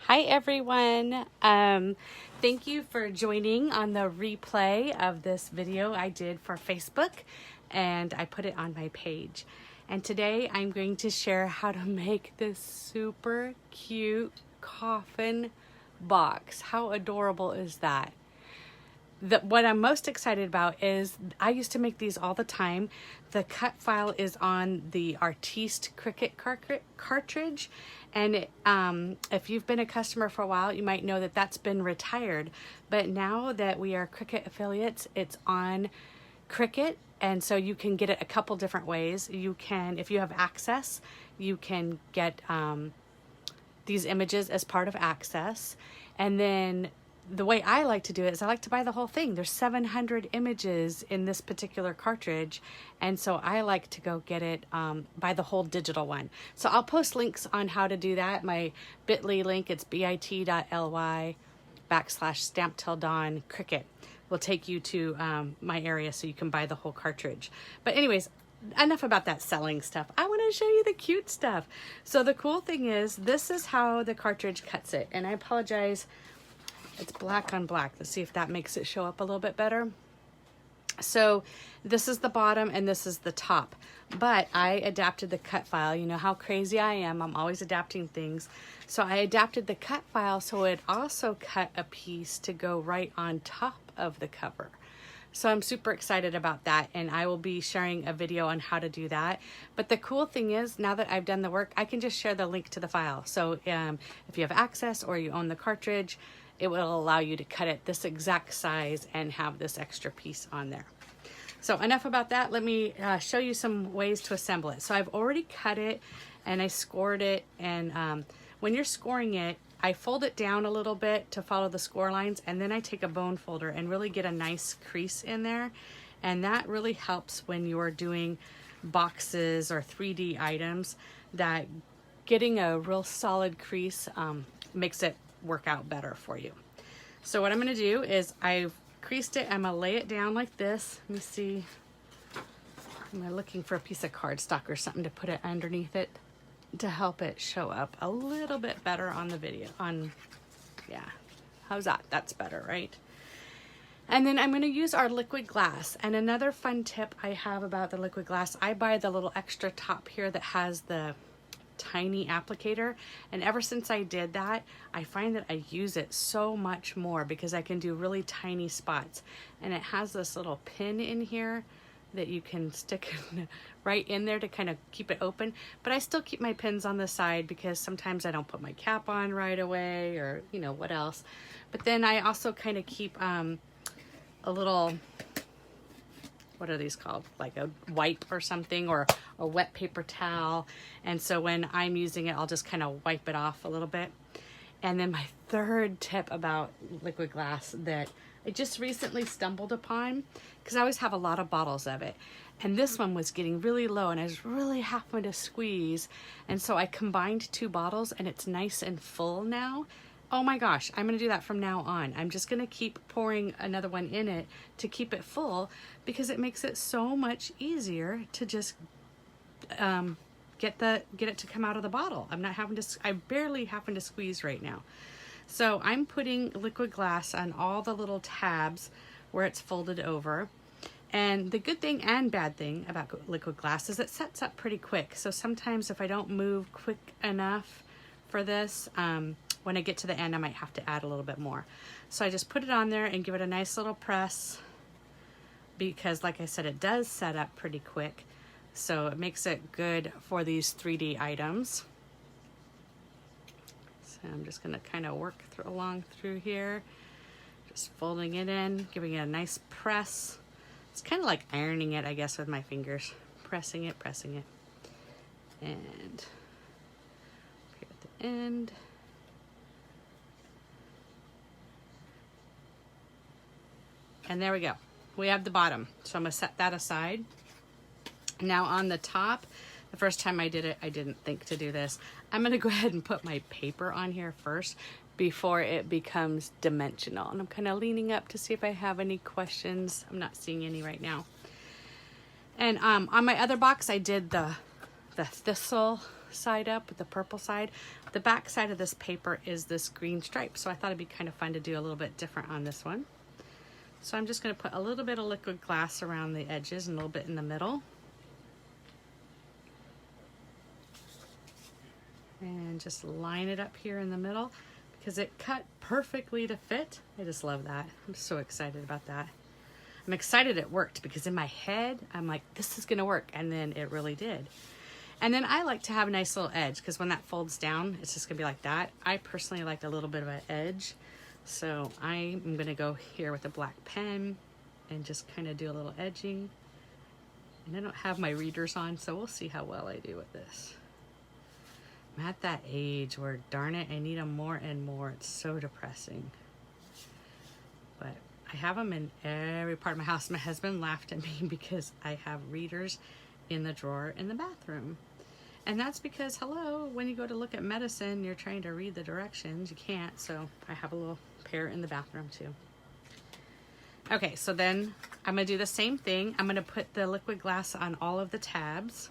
Hi everyone. Thank you for joining on the replay of this video I did for Facebook, and I put it on my page. And today I'm going to share how to make this super cute coffin box. How adorable is that? What I'm most excited about is I used to make these all the time. The cut file is on the Artiste Cricut cartridge, and if you've been a customer for a while, you might know that that's been retired. But now that we are Cricut affiliates, it's on Cricut, and so you can get it a couple different ways. You can, if you have access, you can get these images as part of access, and then the way I like to do it is I like to buy the whole thing. There's 700 images in this particular cartridge, and so I like to go get it, buy the whole digital one. So I'll post links on how to do that. My bit.ly link, it's bit.ly/Stamp Till Dawn Cricut, will take you to my area so you can buy the whole cartridge. But anyways, enough about that selling stuff. I want to show you the cute stuff. So the cool thing is, this is how the cartridge cuts it, and I apologize, it's black on black. Let's see if that makes it show up a little bit better. So this is the bottom and this is the top, but I adapted the cut file. You know how crazy I am. I'm always adapting things. So I adapted the cut file so it also cut a piece to go right on top of the cover. So I'm super excited about that, and I will be sharing a video on how to do that. But the cool thing is, now that I've done the work, I can just share the link to the file. So if you have access or you own the cartridge, it will allow you to cut it this exact size and have this extra piece on there. So enough about that. Let me show you some ways to assemble it. So I've already cut it and I scored it, and when you're scoring it, I fold it down a little bit to follow the score lines, and then I take a bone folder and really get a nice crease in there, and that really helps when you're doing boxes or 3D items, that getting a real solid crease makes it work out better for you. So what I'm going to do is, I've creased it. I'm going to lay it down like this. Let me see. I'm looking for a piece of cardstock or something to put it underneath it to help it show up a little bit better on the video. Yeah, how's that? That's better, right? And then I'm going to use our liquid glass. And another fun tip I have about the liquid glass, I buy the little extra top here that has the tiny applicator, and ever since I did that, I find that I use it so much more because I can do really tiny spots, and it has this little pin in here that you can stick right in there to kind of keep it open. But I still keep my pins on the side because sometimes I don't put my cap on right away, or you know what else. But then I also kind of keep a little, what are these called, like a wipe or something, or a wet paper towel. And so when I'm using it, I'll just kind of wipe it off a little bit. And then my third tip about liquid glass that I just recently stumbled upon, because I always have a lot of bottles of it, and this one was getting really low and I was really having to squeeze, and so I combined two bottles and it's nice and full now. Oh my gosh, I'm going to do that from now on. I'm just going to keep pouring another one in it to keep it full, because it makes it so much easier to just get it to come out of the bottle. I barely having to squeeze right now. So I'm putting liquid glass on all the little tabs where it's folded over. And the good thing and bad thing about liquid glass is it sets up pretty quick. So sometimes if I don't move quick enough for this, when I get to the end, I might have to add a little bit more. So I just put it on there and give it a nice little press, because like I said, it does set up pretty quick. So it makes it good for these 3D items. So I'm just going to kind of work along through here, just folding it in, giving it a nice press. It's kind of like ironing it, I guess, with my fingers. Pressing it, and here at the end. And there we go. We have the bottom. So I'm going to set that aside. Now on the top, the first time I did it, I didn't think to do this. I'm going to go ahead and put my paper on here first before it becomes dimensional. And I'm kind of leaning up to see if I have any questions. I'm not seeing any right now. And on my other box, I did the thistle side up with the purple side. The back side of this paper is this green stripe, so I thought it'd be kind of fun to do a little bit different on this one. So I'm just going to put a little bit of liquid glass around the edges and a little bit in the middle. And just line it up here in the middle because it cut perfectly to fit. I just love that. I'm so excited about that. I'm excited it worked because in my head, I'm like, this is going to work. And then it really did. And then I like to have a nice little edge because when that folds down, it's just going to be like that. I personally like a little bit of an edge. So I'm going to go here with a black pen and just kind of do a little edging. And I don't have my readers on, so we'll see how well I do with this. I'm at that age where, darn it, I need them more and more. It's so depressing. But I have them in every part of my house. My husband laughed at me because I have readers in the drawer in the bathroom. And that's because, hello, when you go to look at medicine, you're trying to read the directions. You can't, so I have a little pair in the bathroom too. Okay, so then I'm gonna do the same thing. I'm gonna put the liquid glass on all of the tabs.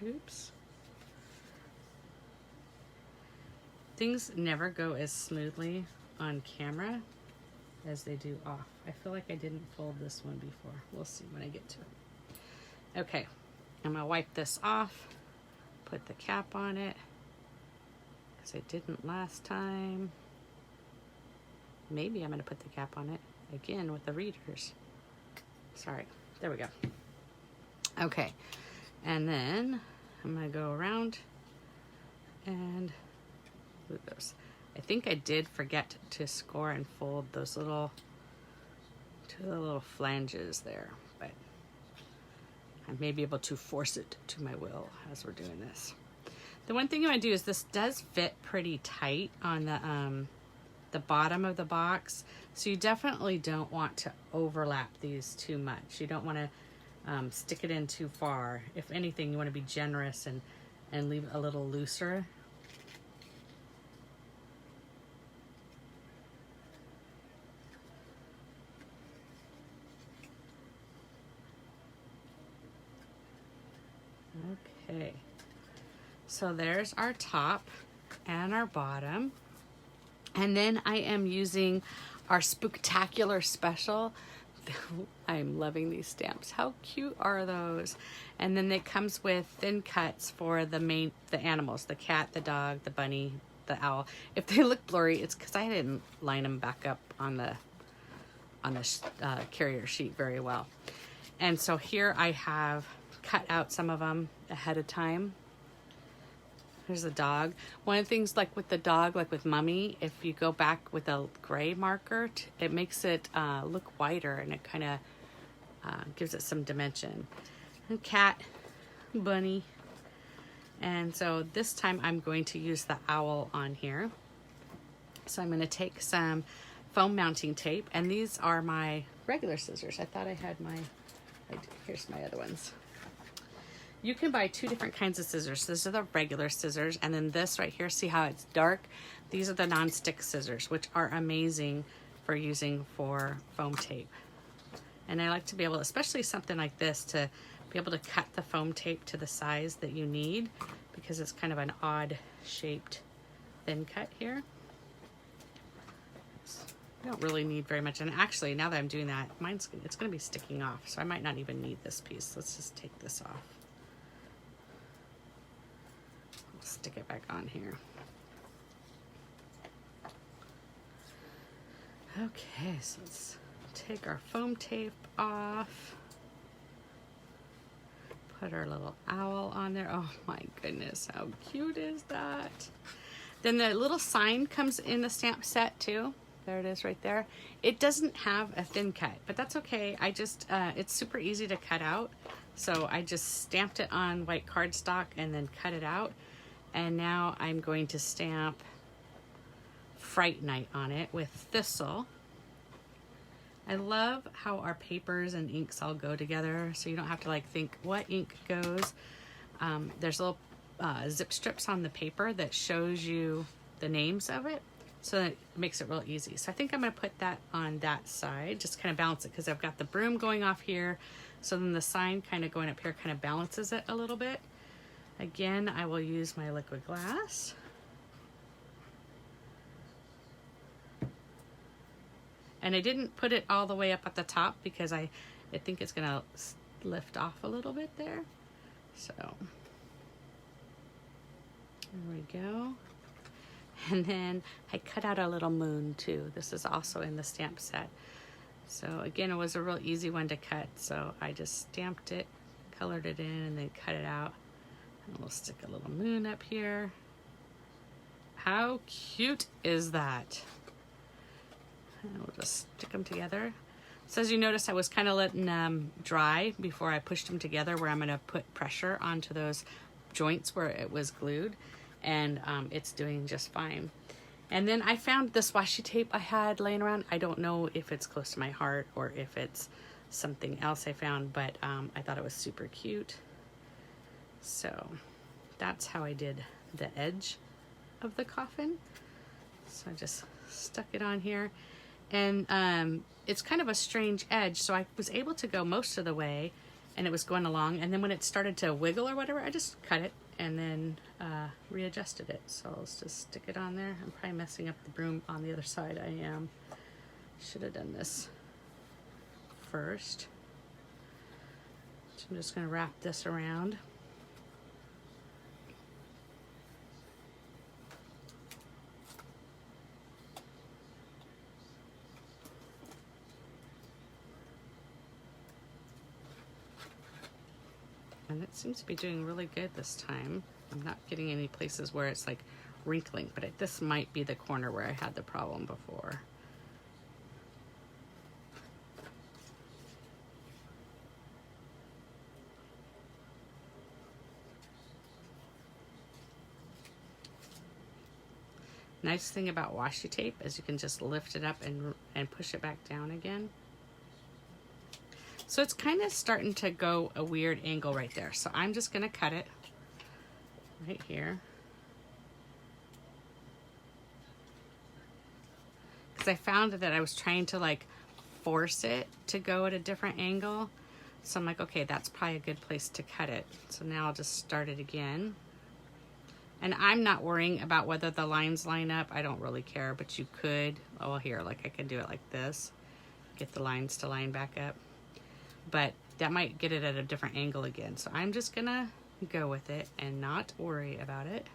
Oops. Things never go as smoothly on camera as they do off. I feel like I didn't fold this one before. We'll see when I get to it. Okay, I'm gonna wipe this off, put the cap on it, because I didn't last time. Maybe I'm gonna put the cap on it again with the readers. Sorry, there we go. Okay. And then I'm going to go around and move those. I think I did forget to score and fold those little, two little flanges there, but I may be able to force it to my will as we're doing this. The one thing you want to do is this does fit pretty tight on the bottom of the box, so you definitely don't want to overlap these too much. You don't want to stick it in too far. If anything, you want to be generous and leave it a little looser. Okay, so there's our top and our bottom. And then I am using our Spooktacular special. I'm loving these stamps. How cute are those? And then it comes with thin cuts for the animals, the cat, the dog, the bunny, the owl. If they look blurry, it's because I didn't line them back up on the carrier sheet very well. And so here I have cut out some of them ahead of time. Here's the dog. One of the things, like with the dog, like with Mummy, if you go back with a gray marker, it makes it look whiter, and it kind of gives it some dimension. And cat, bunny. And so this time I'm going to use the owl on here. So I'm going to take some foam mounting tape, and these are my regular scissors. I thought I had my, here's my other ones. You can buy two different kinds of scissors. These are the regular scissors, and then this right here, see how it's dark? These are the non-stick scissors, which are amazing for using for foam tape. And I like to be able, especially something like this, to be able to cut the foam tape to the size that you need, because it's kind of an odd shaped thin cut here. I don't really need very much, and actually now that I'm doing that, it's going to be sticking off, so I might not even need this piece. Let's just take this off. Stick it back on here. Okay, so let's take our foam tape off. Put our little owl on there. Oh my goodness, how cute is that? Then the little sign comes in the stamp set too. There it is right there. It doesn't have a thin cut, but that's okay. I just, it's super easy to cut out. So I just stamped it on white cardstock and then cut it out. And now I'm going to stamp Fright Night on it with Thistle. I love how our papers and inks all go together, so you don't have to like think what ink goes. There's little zip strips on the paper that shows you the names of it. So that it makes it real easy. So I think I'm gonna put that on that side, just kind of balance it, because I've got the broom going off here. So then the sign kind of going up here kind of balances it a little bit. Again, I will use my liquid glass. And I didn't put it all the way up at the top because I think it's gonna lift off a little bit there. So there we go. And then I cut out a little moon too. This is also in the stamp set. So again, it was a real easy one to cut. So I just stamped it, colored it in, and then cut it out. And we'll stick a little moon up here. How cute is that? And we'll just stick them together. So as you notice, I was kind of letting them dry before I pushed them together, where I'm gonna put pressure onto those joints where it was glued, and it's doing just fine. And then I found this washi tape I had laying around. I don't know if it's close to my heart or if it's something else I found, but I thought it was super cute. So that's how I did the edge of the coffin. So I just stuck it on here. And it's kind of a strange edge, so I was able to go most of the way, and it was going along, and then when it started to wiggle or whatever, I just cut it and then readjusted it. So let's just stick it on there. I'm probably messing up the broom on the other side. I am. Should have done this first. So I'm just going to wrap this around. And it seems to be doing really good this time. I'm not getting any places where it's like wrinkling, but this might be the corner where I had the problem before. Nice thing about washi tape is you can just lift it up and push it back down again. So it's kind of starting to go a weird angle right there. So I'm just gonna cut it right here. Because I found that I was trying to like force it to go at a different angle. So I'm like, okay, that's probably a good place to cut it. So now I'll just start it again. And I'm not worrying about whether the lines line up. I don't really care, but you could, oh, here, like I can do it like this. Get the lines to line back up. But that might get it at a different angle again. So I'm just gonna go with it and not worry about it.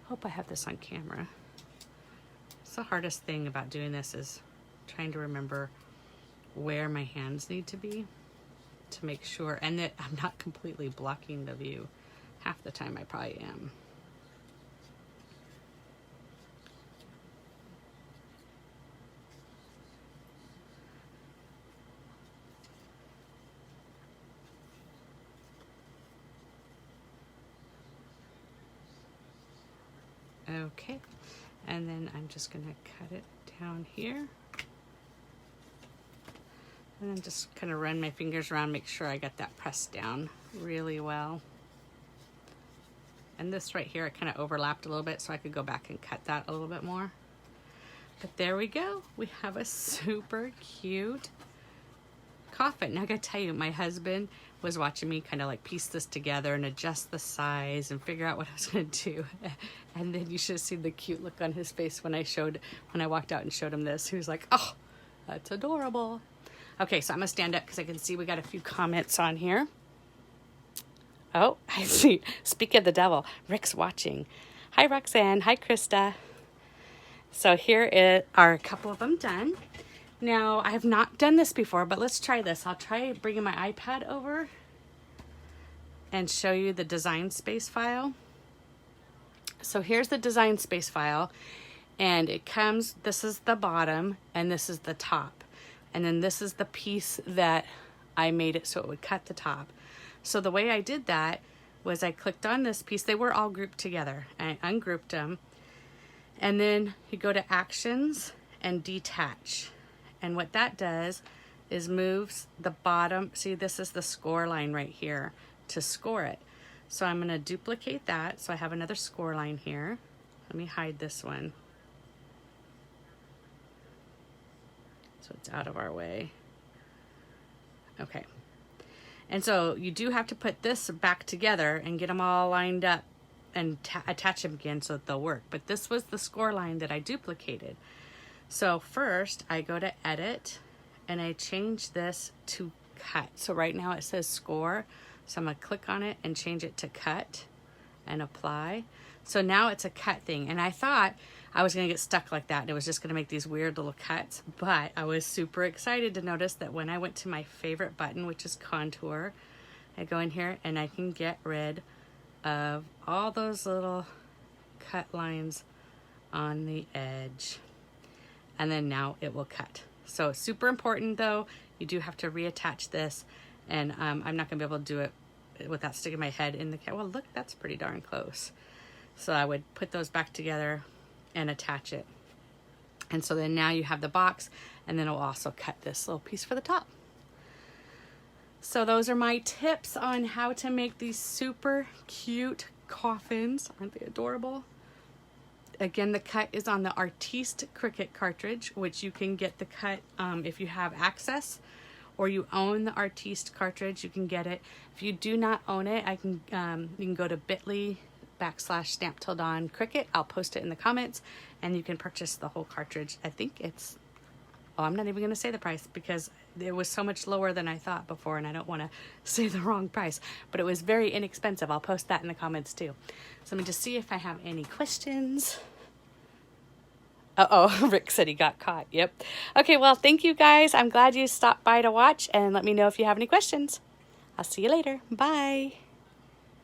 Hope I have this on camera. It's the hardest thing about doing this is trying to remember where my hands need to be to make sure, and that I'm not completely blocking the view. Half the time I probably am. Okay, and then I'm just gonna cut it down here. And then just kind of run my fingers around, make sure I got that pressed down really well. And this right here, I kind of overlapped a little bit, so I could go back and cut that a little bit more. But there we go. We have a super cute coffin. Now I gotta tell you, my husband was watching me kind of like piece this together and adjust the size and figure out what I was gonna do. And then you should have seen the cute look on his face when I walked out and showed him this. He was like, oh, that's adorable. Okay, so I'm gonna stand up because I can see we got a few comments on here. Oh, I see. Speak of the devil, Rick's watching. Hi, Roxanne. Hi, Krista. So here are a couple of them done. Now, I have not done this before, but let's try this. I'll try bringing my iPad over and show you the design space file. So here's the design space file, and it comes, this is the bottom, and this is the top. And then this is the piece that I made it so it would cut the top. So the way I did that was I clicked on this piece. They were all grouped together. I ungrouped them. And then you go to Actions and Detach. And what that does is moves the bottom. See, this is the score line right here to score it. So I'm going to duplicate that. So I have another score line here. Let me hide this one. so it's out of our way. Okay. And so you do have to put this back together and get them all lined up and attach them again so that they'll work. But this was the score line that I duplicated. So first I go to edit and I change this to cut. So right now it says score. So I'm gonna click on it and change it to cut and apply. So now it's a cut thing. And I thought I was gonna get stuck like that and it was just gonna make these weird little cuts, but I was super excited to notice that when I went to my favorite button, which is contour, I go in here and I can get rid of all those little cut lines on the edge. And then now it will cut. So super important though, you do have to reattach this, and I'm not gonna be able to do it without sticking my head in the camera. Well, look, that's pretty darn close. So I would put those back together and attach it. And so then now you have the box, and then it'll also cut this little piece for the top. So those are my tips on how to make these super cute coffins. Aren't they adorable? Again, the cut is on the Artiste Cricut cartridge, which you can get the cut if you have access or you own the Artiste cartridge, you can get it. If you do not own it, you can go to bit.ly/stamp-till-dawn Cricut. I'll post it in the comments and you can purchase the whole cartridge. I think it's, oh, I'm not even gonna say the price because it was so much lower than I thought before and I don't wanna say the wrong price, but it was very inexpensive. I'll post that in the comments too. So let me just see if I have any questions. Uh-oh, Rick said he got caught. Yep. Okay, well, thank you guys. I'm glad you stopped by to watch, and let me know if you have any questions. I'll see you later. Bye.